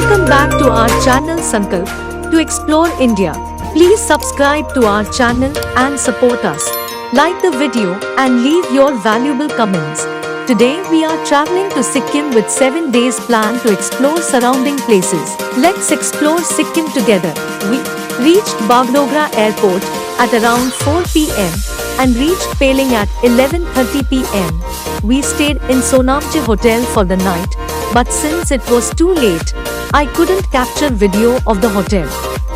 Welcome back to our channel Sankalp to explore India. Please subscribe to our channel and support us. Like the video and leave your valuable comments. Today we are traveling to Sikkim with 7 days plan to explore surrounding places. Let's explore Sikkim together. We reached Bagdogra Airport at around 4 p.m. and reached Peling at 11:30 p.m. We stayed in Sonamche Hotel for the night, but since it was too late, I couldn't capture video of the hotel.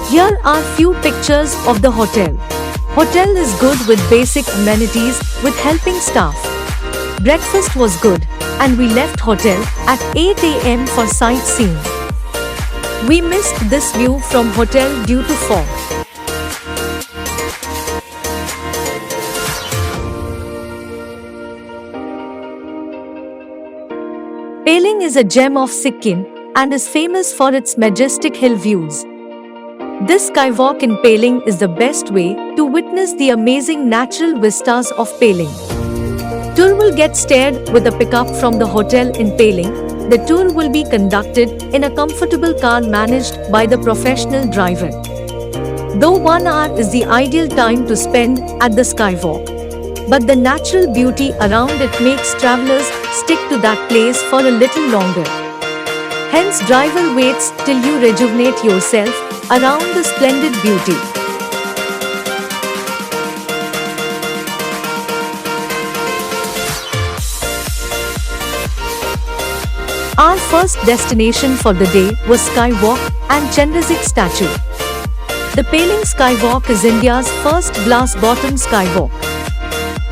Here are few pictures of the hotel. Hotel is good with basic amenities with helping staff. Breakfast was good and we left hotel at 8 a.m. for sightseeing. We missed this view from hotel due to fog. Peling is a gem of Sikkim and is famous for its majestic hill views. This skywalk in Peling is the best way to witness the amazing natural vistas of Peling. Tour will get started with a pickup from the hotel in Peling. The tour will be conducted in a comfortable car managed by the professional driver. Though 1 hour is the ideal time to spend at the skywalk, but the natural beauty around it makes travelers stick to that place for a little longer. Hence driver waits till you rejuvenate yourself around the splendid beauty. Our first destination for the day was Skywalk and Chandrazik statue. The Peling Skywalk is India's first glass-bottom skywalk.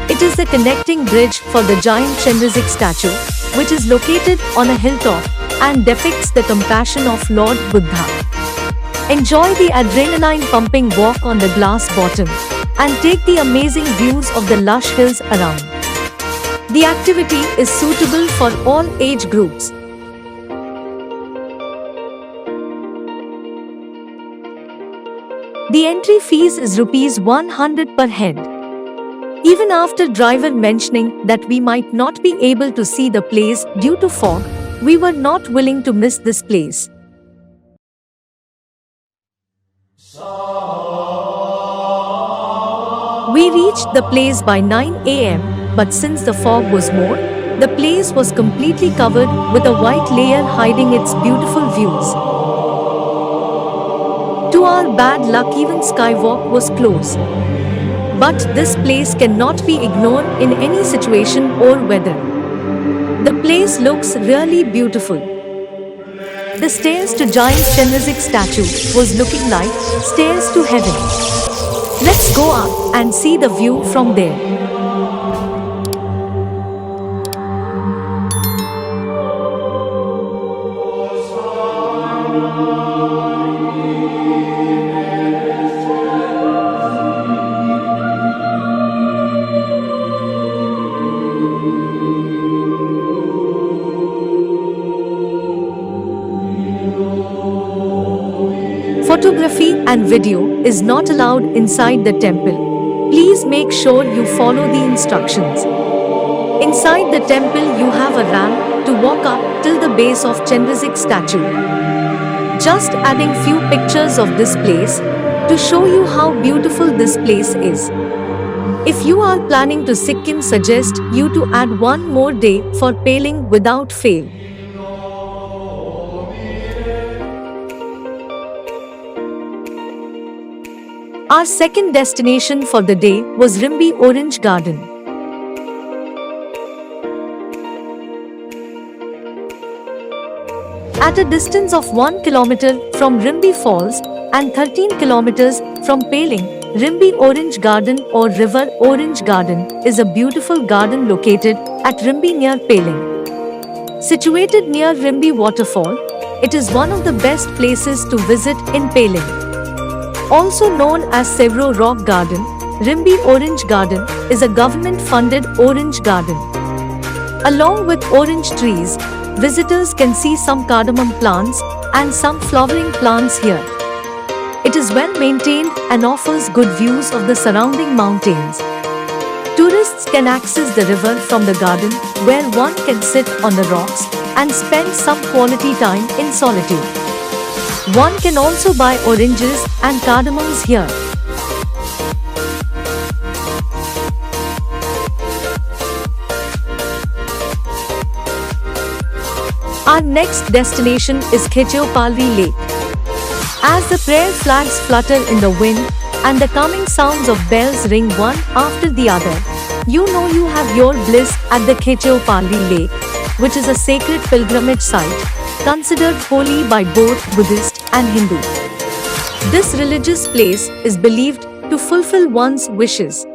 It is the connecting bridge for the giant Chandrazik statue, which is located on a hilltop and depicts the compassion of Lord Buddha. Enjoy the adrenaline-pumping walk on the glass bottom and take the amazing views of the lush hills around. The activity is suitable for all age groups. The entry fees is ₹100 per head. Even after driver mentioning that we might not be able to see the place due to fog, we were not willing to miss this place. We reached the place by 9 a.m., but since the fog was more, the place was completely covered with a white layer hiding its beautiful views. To our bad luck, even Skywalk was closed. But this place cannot be ignored in any situation or weather. The place looks really beautiful. The stairs to giant Chandrazik statue was looking like stairs to heaven. Let's go up and see the view from there. Photography and video is not allowed inside the temple. Please make sure you follow the instructions. Inside the temple you have a ramp to walk up till the base of Chandrazik statue. Just adding few pictures of this place to show you how beautiful this place is. If you are planning to Sikkim, suggest you to add one more day for Peling without fail. Our second destination for the day was Rimbi Orange Garden. At a distance of 1 kilometer from Rimbi Falls and 13 kilometers from Peling, Rimbi Orange Garden or River Orange Garden is a beautiful garden located at Rimbi near Peling. Situated near Rimbi waterfall, it is one of the best places to visit in Peling. Also known as Sevro Rock Garden, Rimbi Orange Garden is a government-funded orange garden. Along with orange trees, visitors can see some cardamom plants and some flowering plants here. It is well maintained and offers good views of the surrounding mountains. Tourists can access the river from the garden, where one can sit on the rocks and spend some quality time in solitude. One can also buy oranges and cardamoms here. Our next destination is Khechopalri Lake. As the prayer flags flutter in the wind and the coming sounds of bells ring one after the other, you know you have your bliss at the Khechopalri Lake, which is a sacred pilgrimage site, considered holy by both Buddhist and Hindu. This religious place is believed to fulfill one's wishes.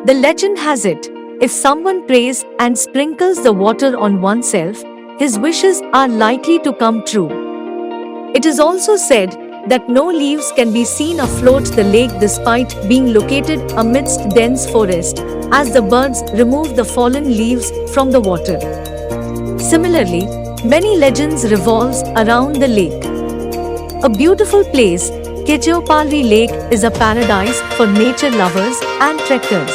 The legend has it, if someone prays and sprinkles the water on oneself, his wishes are likely to come true. It is also said that no leaves can be seen afloat the lake despite being located amidst dense forest, as the birds remove the fallen leaves from the water. Similarly, many legends revolves around the lake. A beautiful place, Khechopalri Lake is a paradise for nature lovers and trekkers.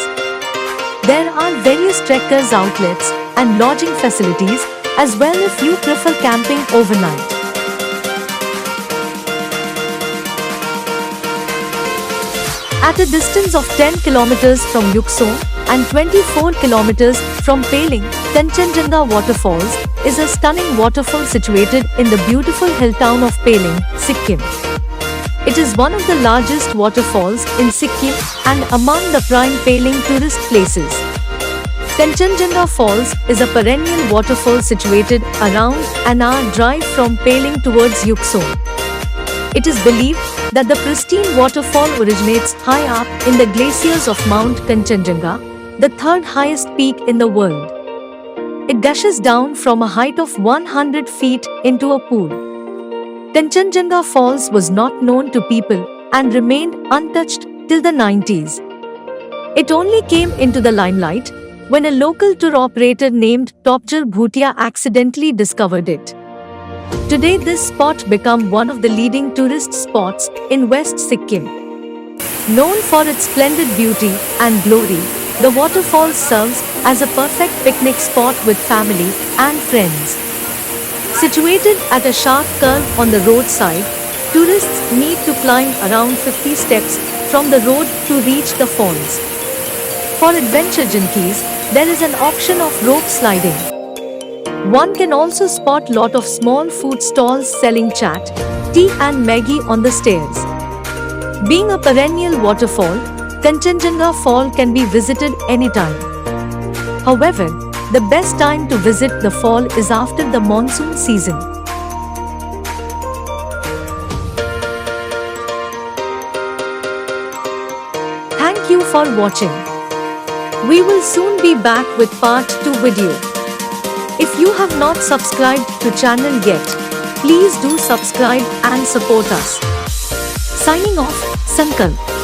There are various trekkers outlets and lodging facilities as well if you prefer camping overnight. At a distance of 10 kilometers from Yuksong and 24 kilometers from Peling, Kanchenjunga Waterfalls is a stunning waterfall situated in the beautiful hill town of Peling, Sikkim. It is one of the largest waterfalls in Sikkim and among the prime Peling tourist places. Kanchenjunga Falls is a perennial waterfall situated around an hour drive from Peling towards Yuksong. It is believed that the pristine waterfall originates high up in the glaciers of Mount Kanchenjunga, the third highest peak in the world. It gushes down from a height of 100 feet into a pool. Kanchenjunga Falls was not known to people and remained untouched till the 90s. It only came into the limelight when a local tour operator named Topjal Bhutia accidentally discovered it. Today this spot became one of the leading tourist spots in West Sikkim. Known for its splendid beauty and glory, the waterfall serves as a perfect picnic spot with family and friends. Situated at a sharp curve on the roadside, tourists need to climb around 50 steps from the road to reach the falls. For adventure junkies, there is an option of rope sliding. One can also spot lot of small food stalls selling chaat, tea and Maggi on the stairs. Being a perennial waterfall, Kanchenjunga Fall can be visited anytime. However, the best time to visit the fall is after the monsoon season. Thank you for watching. We will soon be back with part 2 video. If you have not subscribed to channel yet, please do subscribe and support us. Signing off, Sankalp.